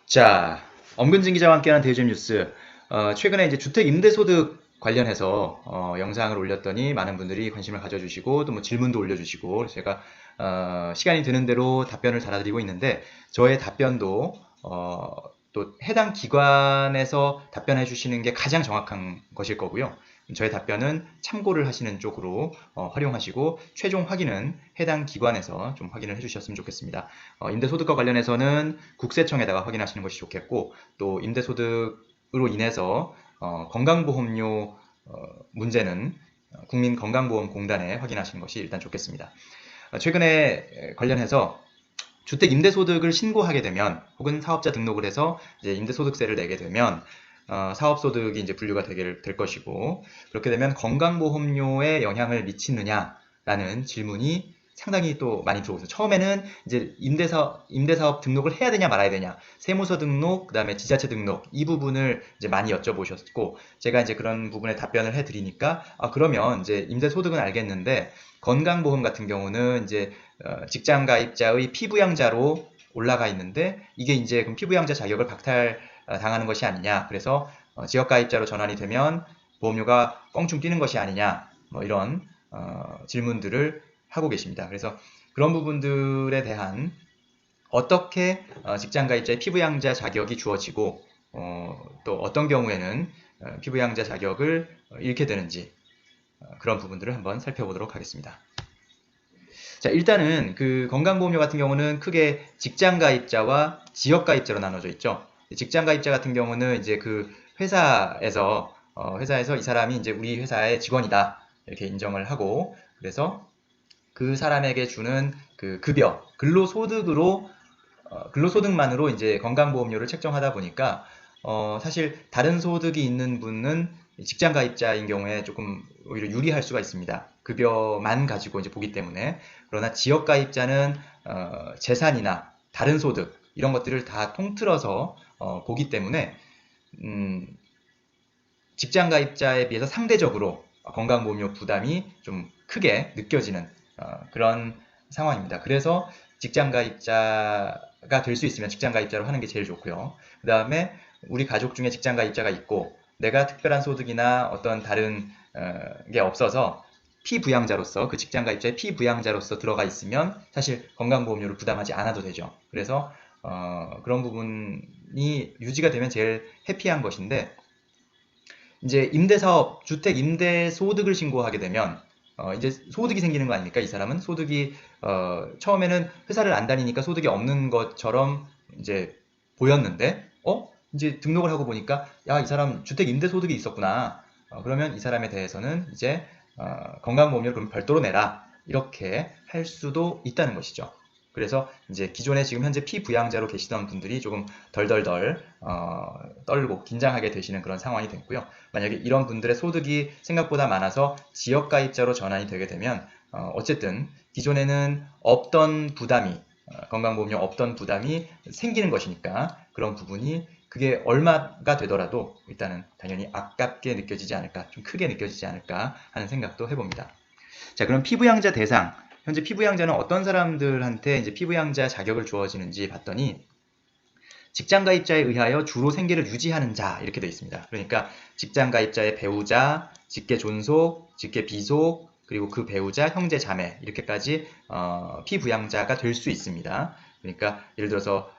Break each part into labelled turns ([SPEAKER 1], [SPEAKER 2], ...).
[SPEAKER 1] 자, 엄근진 기자와 함께하는 대주점 뉴스. 최근에 이제 주택 임대소득 관련해서 영상을 올렸더니 많은 분들이 관심을 가져주시고 또 뭐 질문도 올려주시고 제가 시간이 되는 대로 답변을 달아드리고 있는데 저의 답변도 또 해당 기관에서 답변해 주시는 게 가장 정확한 것일 거고요. 저의 답변은 참고를 하시는 쪽으로 활용하시고 최종 확인은 해당 기관에서 좀 확인을 해주셨으면 좋겠습니다. 임대소득과 관련해서는 국세청에다가 확인하시는 것이 좋겠고 또 임대소득으로 인해서 건강보험료 문제는 국민건강보험공단에 확인하시는 것이 일단 좋겠습니다. 최근에 관련해서 주택 임대소득을 신고하게 되면 혹은 사업자 등록을 해서 이제 임대소득세를 내게 되면 사업소득이 이제 분류가 될 것이고 그렇게 되면 건강보험료에 영향을 미치느냐라는 질문이 상당히 또 많이 들어오죠. 처음에는 이제 임대사업 등록을 해야 되냐 말아야 되냐, 세무서 등록, 그다음에 지자체 등록 이 부분을 이제 많이 여쭤보셨고 제가 이제 그런 부분에 답변을 해드리니까 그러면 이제 임대소득은 알겠는데 건강보험 같은 경우는 이제 직장가입자의 피부양자로 올라가 있는데 이게 이제 그럼 피부양자 자격을 박탈당하는 것이 아니냐. 그래서 지역가입자로 전환이 되면 보험료가 껑충 뛰는 것이 아니냐. 뭐 이런 질문들을 하고 계십니다. 그래서 그런 부분들에 대한 어떻게 직장가입자의 피부양자 자격이 주어지고 또 어떤 경우에는 피부양자 자격을 잃게 되는지 그런 부분들을 한번 살펴보도록 하겠습니다. 자, 일단은 그 건강보험료 같은 경우는 크게 직장가입자와 지역가입자로 나눠져 있죠. 직장가입자 같은 경우는 이제 그 회사에서 이 사람이 이제 우리 회사의 직원이다 이렇게 인정을 하고 그래서 그 사람에게 주는 그 급여 근로소득만으로 이제 건강보험료를 책정하다 보니까 사실 다른 소득이 있는 분은 직장가입자인 경우에 조금 오히려 유리할 수가 있습니다. 급여만 가지고 이제 보기 때문에. 그러나 지역가입자는 재산이나 다른 소득 이런 것들을 다 통틀어서 보기 때문에 직장가입자에 비해서 상대적으로 건강보험료 부담이 좀 크게 느껴지는 그런 상황입니다. 그래서 직장가입자가 될 수 있으면 직장가입자로 하는 게 제일 좋고요. 그 다음에 우리 가족 중에 직장가입자가 있고 내가 특별한 소득이나 어떤 다른 게 없어서 피부양자로서 그 직장가입자의 피부양자로서 들어가 있으면 사실 건강보험료를 부담하지 않아도 되죠. 그래서 그런 부분이 유지가 되면 제일 해피한 것인데 이제 임대사업, 주택 임대소득을 신고하게 되면 이제 소득이 생기는 거 아닙니까? 이 사람은 소득이 처음에는 회사를 안 다니니까 소득이 없는 것처럼 이제 보였는데 이제 등록을 하고 보니까 야, 이 사람 주택 임대소득이 있었구나. 그러면 이 사람에 대해서는 이제 건강보험료를 그럼 별도로 내라. 이렇게 할 수도 있다는 것이죠. 그래서 이제 기존에 지금 현재 피부양자로 계시던 분들이 조금 덜덜덜 떨고 긴장하게 되시는 그런 상황이 됐고요. 만약에 이런 분들의 소득이 생각보다 많아서 지역가입자로 전환이 되게 되면 어쨌든 기존에는 없던 부담이 건강보험료 없던 부담이 생기는 것이니까 그런 부분이 그게 얼마가 되더라도 일단은 당연히 아깝게 느껴지지 않을까, 좀 크게 느껴지지 않을까 하는 생각도 해봅니다. 자, 그럼 피부양자 대상. 현재 피부양자는 어떤 사람들한테 이제 피부양자 자격을 주어지는지 봤더니 직장가입자에 의하여 주로 생계를 유지하는 자 이렇게 되어 있습니다. 그러니까 직장가입자의 배우자, 직계존속, 직계비속, 그리고 그 배우자, 형제, 자매 이렇게까지 피부양자가 될 수 있습니다. 그러니까 예를 들어서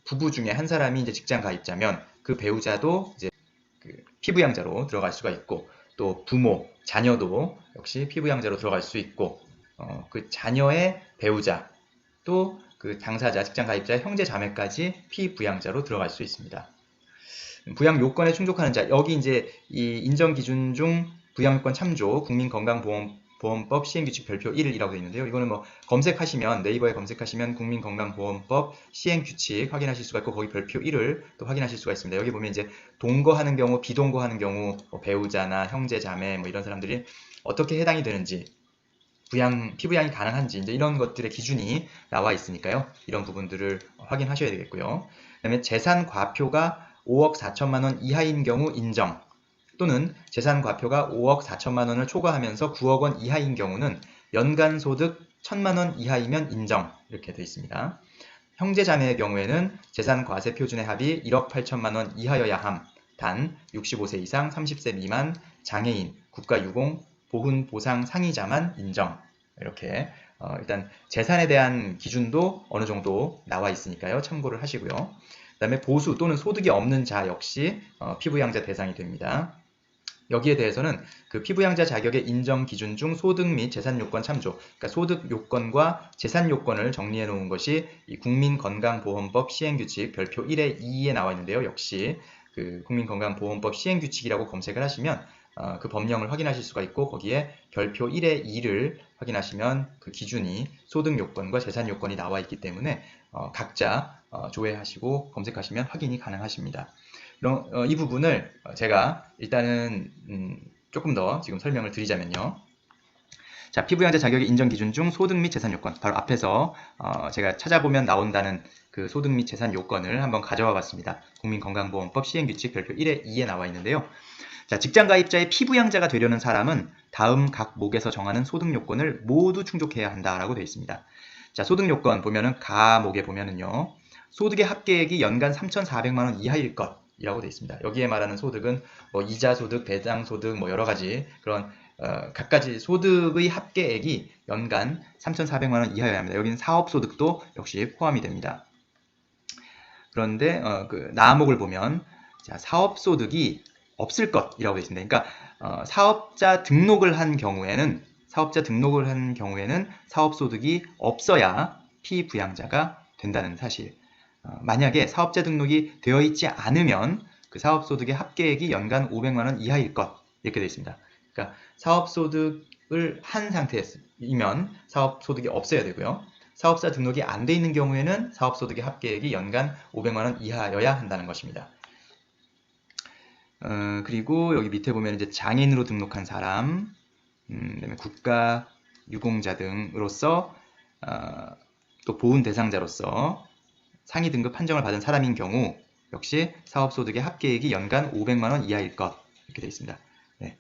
[SPEAKER 1] 부부 중에 한 사람이 이제 직장가입자면 그 배우자도 이제 그 피부양자로 들어갈 수가 있고 또 부모, 자녀도 역시 피부양자로 들어갈 수 있고 그 자녀의 배우자 또 그 당사자, 직장가입자, 형제, 자매까지 피부양자로 들어갈 수 있습니다. 부양 요건에 충족하는 자, 여기 이제 이 인정 기준 중 부양요건 참조, 국민건강보험법 시행규칙 별표 1이라고 되어 있는데요. 이거는 뭐 검색하시면 네이버에 검색하시면 국민건강보험법 시행규칙 확인하실 수가 있고 거기 별표 1을 또 확인하실 수가 있습니다. 여기 보면 이제 동거하는 경우, 비동거하는 경우 뭐 배우자나 형제, 자매 뭐 이런 사람들이 어떻게 해당이 되는지 피부양이 가능한지 이제 이런 것들의 기준이 나와 있으니까요. 이런 부분들을 확인하셔야 되겠고요. 그 다음에 재산 과표가 5억 4천만 원 이하인 경우 인정 또는 재산 과표가 5억 4천만 원을 초과하면서 9억 원 이하인 경우는 연간 소득 1,000만 원 이하이면 인정 이렇게 되어 있습니다. 형제 자매의 경우에는 재산 과세 표준의 합이 1억 8천만 원 이하여야 함. 단 65세 이상 30세 미만 장애인, 국가유공, 보훈 보상 상이자만 인정. 이렇게 일단 재산에 대한 기준도 어느 정도 나와 있으니까요. 참고를 하시고요. 그 다음에 보수 또는 소득이 없는 자 역시 피부양자 대상이 됩니다. 여기에 대해서는 그 피부양자 자격의 인정 기준 중 소득 및 재산 요건 참조, 그러니까 소득 요건과 재산 요건을 정리해 놓은 것이 이 국민건강보험법 시행규칙 별표 1의 2에 나와 있는데요. 역시 그 국민건강보험법 시행규칙이라고 검색을 하시면 그 법령을 확인하실 수가 있고, 거기에 별표 1의 2를 확인하시면 그 기준이 소득 요건과 재산 요건이 나와 있기 때문에 각자 조회하시고 검색하시면 확인이 가능하십니다. 이 부분을 제가 일단은 조금 더 지금 설명을 드리자면요. 자, 피부양자 자격의 인정 기준 중 소득 및 재산 요건, 바로 앞에서 제가 찾아보면 나온다는 그 소득 및 재산 요건을 한번 가져와 봤습니다. 국민건강보험법 시행규칙 별표 1의 2에 나와 있는데요. 자, 직장가입자의 피부양자가 되려는 사람은 다음 각 목에서 정하는 소득 요건을 모두 충족해야 한다라고 되어 있습니다. 자, 소득 요건 보면은 가목에 보면은요. 소득의 합계액이 연간 3,400만 원 이하일 것이라고 되어 있습니다. 여기에 말하는 소득은 뭐 이자 소득, 배당 소득, 뭐 여러 가지 그런 각가지 소득의 합계액이 연간 3,400만 원 이하여야 합니다. 여기는 사업소득도 역시 포함이 됩니다. 그런데 그 나목을 보면 자, 사업소득이 없을 것이라고 되어 있습니다. 그러니까 사업자 등록을 한 경우에는 사업소득이 없어야 피부양자가 된다는 사실. 만약에 사업자 등록이 되어 있지 않으면 그 사업소득의 합계액이 연간 500만 원 이하일 것, 이렇게 되어 있습니다. 그러니까 사업소득을 한 상태이면 사업소득이 없어야 되고요. 사업자 등록이 안 돼 있는 경우에는 사업소득의 합계액이 연간 500만 원 이하여야 한다는 것입니다. 그리고 여기 밑에 보면 이제 장애인으로 등록한 사람, 그다음에 국가 유공자 등으로서 또 보훈 대상자로서 상위 등급 판정을 받은 사람인 경우 역시 사업소득의 합계액이 연간 500만 원 이하일 것, 이렇게 되어 있습니다. 네.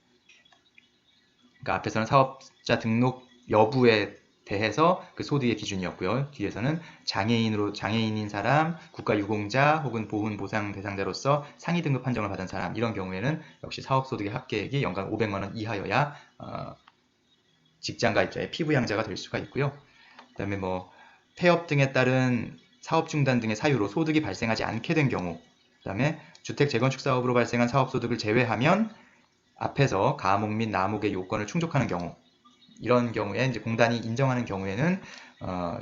[SPEAKER 1] 그러니까 앞에서는 사업자 등록 여부에 대해서 그 소득의 기준이었고요. 뒤에서는 장애인인 사람, 국가유공자 혹은 보훈 보상 대상자로서 상위 등급 판정을 받은 사람, 이런 경우에는 역시 사업소득의 합계액이 연간 500만 원 이하여야 직장가입자의 피부양자가 될 수가 있고요. 그 다음에 뭐 폐업 등에 따른 사업 중단 등의 사유로 소득이 발생하지 않게 된 경우, 그 다음에 주택 재건축 사업으로 발생한 사업소득을 제외하면 앞에서 가목 및 나목의 요건을 충족하는 경우, 이런 경우에 이제 공단이 인정하는 경우에는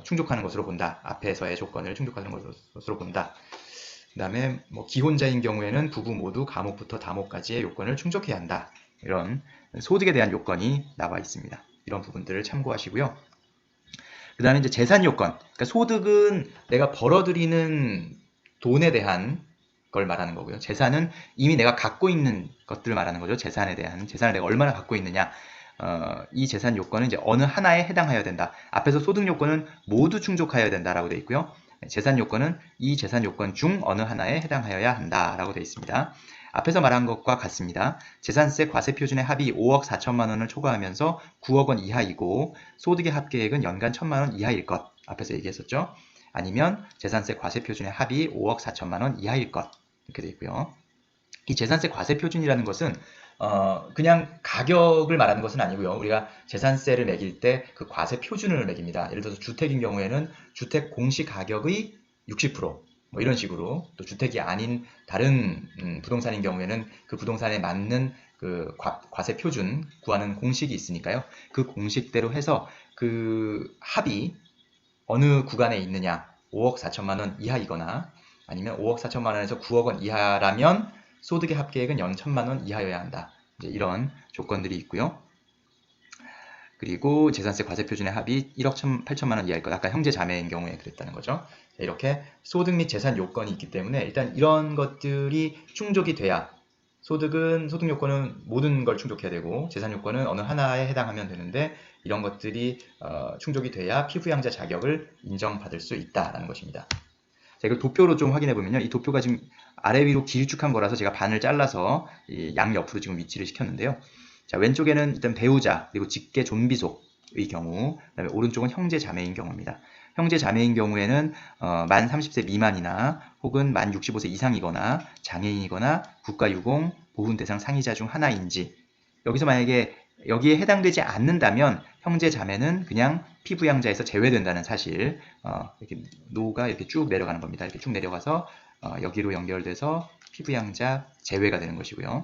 [SPEAKER 1] 충족하는 것으로 본다. 앞에서의 조건을 충족하는 것으로 본다. 그 다음에 뭐 기혼자인 경우에는 부부 모두 가목부터 다목까지의 요건을 충족해야 한다. 이런 소득에 대한 요건이 나와 있습니다. 이런 부분들을 참고하시고요. 그 다음에 이제 재산 요건. 그러니까 소득은 내가 벌어들이는 돈에 대한 걸 말하는 거고요. 재산은 이미 내가 갖고 있는 것들을 말하는 거죠. 재산을 내가 얼마나 갖고 있느냐. 이 재산 요건은 이제 어느 하나에 해당하여야 된다. 앞에서 소득 요건은 모두 충족하여야 된다라고 되어 있고요. 재산 요건은 이 재산 요건 중 어느 하나에 해당하여야 한다라고 되어 있습니다. 앞에서 말한 것과 같습니다. 재산세 과세 표준의 합이 5억 4천만 원을 초과하면서 9억 원 이하이고 소득의 합계액은 연간 1천만 원 이하일 것. 앞에서 얘기했었죠. 아니면 재산세 과세 표준의 합이 5억 4천만 원 이하일 것. 이렇게 되어 있고요. 이 재산세 과세 표준이라는 것은 그냥 가격을 말하는 것은 아니고요. 우리가 재산세를 매길 때 그 과세 표준을 매깁니다. 예를 들어서 주택인 경우에는 주택 공시 가격의 60%, 뭐 이런 식으로, 또 주택이 아닌 다른 부동산인 경우에는 그 부동산에 맞는 그 과세 표준 구하는 공식이 있으니까요. 그 공식대로 해서 그 합이 어느 구간에 있느냐, 5억 4천만 원 이하이거나 아니면 5억 4천만 원에서 9억 원 이하라면 소득의 합계액은 연 1천만 원 이하여야 한다. 이제 이런 조건들이 있고요. 그리고 재산세 과세 표준의 합이 1억 8천만 원 이하일 것. 아까 형제 자매인 경우에 그랬다는 거죠. 이렇게 소득 및 재산 요건이 있기 때문에 일단 이런 것들이 충족이 돼야, 소득 요건은 모든 걸 충족해야 되고 재산 요건은 어느 하나에 해당하면 되는데, 이런 것들이 충족이 돼야 피부양자 자격을 인정받을 수 있다라는 것입니다. 자, 이걸 도표로 좀 확인해 보면요. 이 도표가 지금 아래 위로 길쭉한 거라서 제가 반을 잘라서 양 옆으로 지금 위치를 시켰는데요. 자, 왼쪽에는 일단 배우자, 그리고 직계 존비속의 경우, 그다음에 오른쪽은 형제 자매인 경우입니다. 형제 자매인 경우에는 만 30세 미만이나 혹은 만 65세 이상이거나 장애인이거나 국가유공, 보훈 대상 상이자 중 하나인지, 여기서 만약에 여기에 해당되지 않는다면 형제 자매는 그냥 피부양자에서 제외된다는 사실, 이렇게 노가 이렇게 쭉 내려가는 겁니다. 이렇게 쭉 내려가서 여기로 연결돼서 피부양자 제외가 되는 것이고요.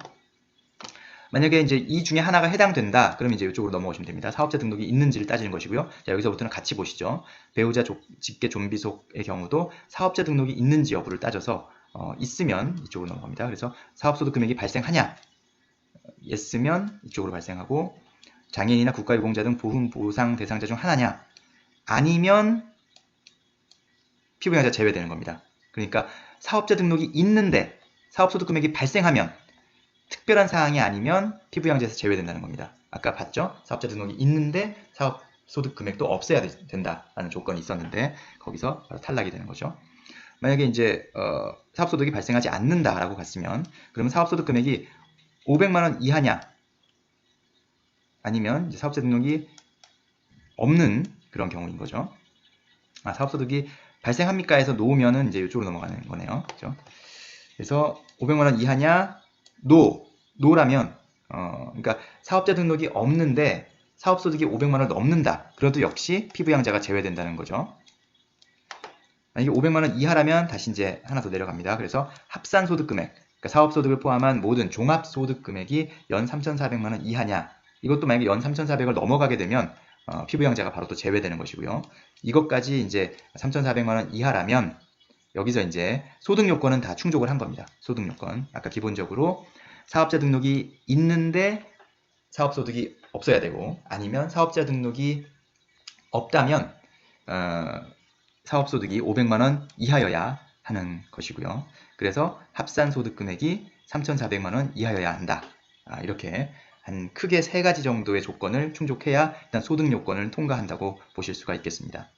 [SPEAKER 1] 만약에 이제 이 중에 하나가 해당된다, 그럼 이제 이쪽으로 넘어오시면 됩니다. 사업자 등록이 있는지를 따지는 것이고요. 자, 여기서부터는 같이 보시죠. 배우자 직계 좀비속의 경우도 사업자 등록이 있는지 여부를 따져서 있으면 이쪽으로 넘어갑니다. 그래서 사업소득 금액이 발생하냐? yes면 이쪽으로 발생하고, 장애인이나 국가유공자 등 보훈 보상 대상자 중 하나냐? 아니면 피부양자 제외되는 겁니다. 그러니까 사업자 등록이 있는데 사업소득 금액이 발생하면, 특별한 사항이 아니면 피부양자에서 제외된다는 겁니다. 아까 봤죠? 사업자 등록이 있는데 사업소득 금액도 없애야 된다라는 조건이 있었는데 거기서 바로 탈락이 되는 거죠. 만약에 이제 사업소득이 발생하지 않는다라고 갔으면, 그러면 사업소득 금액이 500만 원 이하냐, 아니면 이제 사업자 등록이 없는 그런 경우인 거죠. 사업소득이 발생합니까 해서 놓으면은 이제 이쪽으로 넘어가는 거네요. 그렇죠? 그래서 500만 원 이하냐, 노라면, 그러니까 사업자 등록이 없는데 사업소득이 500만 원을 넘는다. 그래도 역시 피부양자가 제외된다는 거죠. 만약에 500만 원 이하라면 다시 이제 하나 더 내려갑니다. 그래서 합산소득 금액, 그러니까 사업소득을 포함한 모든 종합소득 금액이 연 3,400만 원 이하냐. 이것도 만약에 연 3,400을 넘어가게 되면 피부양자가 바로 또 제외되는 것이고요. 이것까지 이제 3,400만 원 이하라면 여기서 이제 소득 요건은 다 충족을 한 겁니다. 소득 요건. 아까 기본적으로 사업자 등록이 있는데 사업소득이 없어야 되고, 아니면 사업자 등록이 없다면 사업소득이 500만 원 이하여야 하는 것이고요. 그래서 합산소득 금액이 3,400만 원 이하여야 한다. 이렇게 한 크게 세 가지 정도의 조건을 충족해야 일단 소득 요건을 통과한다고 보실 수가 있겠습니다.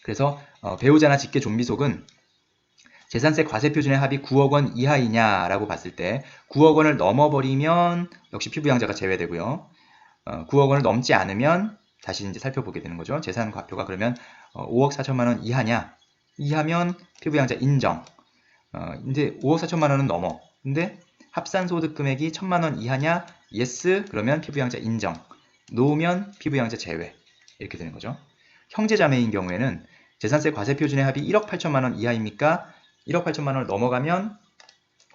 [SPEAKER 1] 그래서 배우자나 직계 좀비속은 재산세 과세표준의 합이 9억 원 이하이냐라고 봤을 때 9억 원을 넘어버리면 역시 피부양자가 제외되고요. 9억 원을 넘지 않으면 다시 이제 살펴보게 되는 거죠. 재산 과표가 그러면 5억 4천만 원 이하냐? 이하면 피부양자 인정. 이제 5억 4천만 원은 넘어. 근데 합산소득 금액이 1,000만 원 이하냐? yes. 그러면 피부양자 인정. no면 피부양자 제외. 이렇게 되는 거죠. 형제자매인 경우에는 재산세 과세표준의 합이 1억 8천만 원 이하입니까? 1억 8천만 원을 넘어가면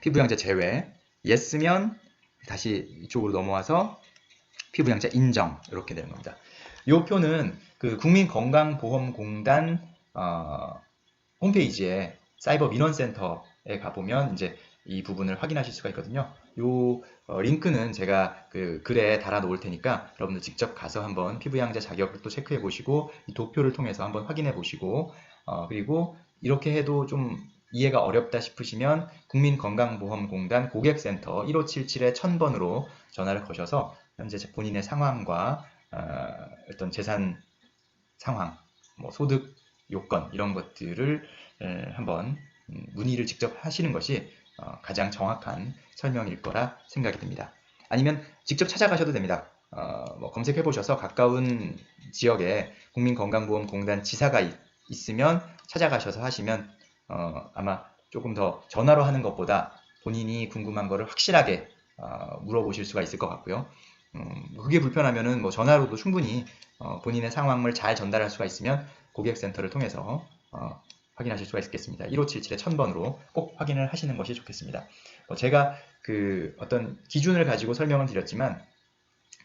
[SPEAKER 1] 피부양자 제외. yes면 다시 이쪽으로 넘어와서 피부양자 인정. 이렇게 되는 겁니다. 이 표는 그 국민건강보험공단 홈페이지에 사이버 민원센터에 가보면 이제 이 부분을 확인하실 수가 있거든요. 이 링크는 제가 그 글에 달아 놓을 테니까 여러분들 직접 가서 한번 피부양자 자격을 또 체크해 보시고 이 도표를 통해서 한번 확인해 보시고 그리고 이렇게 해도 좀 이해가 어렵다 싶으시면 국민건강보험공단 고객센터 1577-1000번으로 전화를 거셔서 현재 본인의 상황과 어떤 재산 상황, 뭐 소득 요건 이런 것들을 한번 문의를 직접 하시는 것이 가장 정확한 설명일 거라 생각이 듭니다. 아니면 직접 찾아가셔도 됩니다. 뭐 검색해 보셔서 가까운 지역에 국민건강보험공단 지사가 있으면 찾아가셔서 하시면 아마 조금 더 전화로 하는 것보다 본인이 궁금한 거를 확실하게 물어보실 수가 있을 것 같고요. 그게 불편하면은 뭐 전화로도 충분히 본인의 상황을 잘 전달할 수가 있으면 고객센터를 통해서 확인하실 수가 있겠습니다. 1577-1000번으로 꼭 확인을 하시는 것이 좋겠습니다. 제가 그 어떤 기준을 가지고 설명을 드렸지만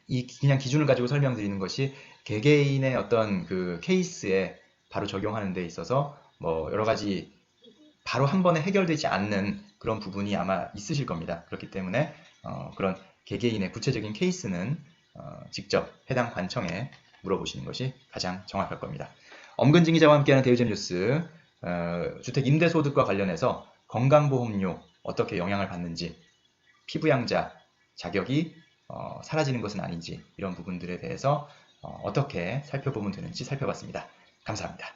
[SPEAKER 1] 이 그냥 기준을 가지고 설명드리는 것이 개개인의 어떤 그 케이스에 바로 적용하는 데 있어서 뭐 여러 가지 바로 한 번에 해결되지 않는 그런 부분이 아마 있으실 겁니다. 그렇기 때문에 그런 개개인의 구체적인 케이스는 직접 해당 관청에 물어보시는 것이 가장 정확할 겁니다. 엄근진 기자와 함께하는 대유잼 뉴스, 주택 임대소득과 관련해서 건강보험료 어떻게 영향을 받는지, 피부양자 자격이 사라지는 것은 아닌지 이런 부분들에 대해서 어떻게 살펴보면 되는지 살펴봤습니다. 감사합니다.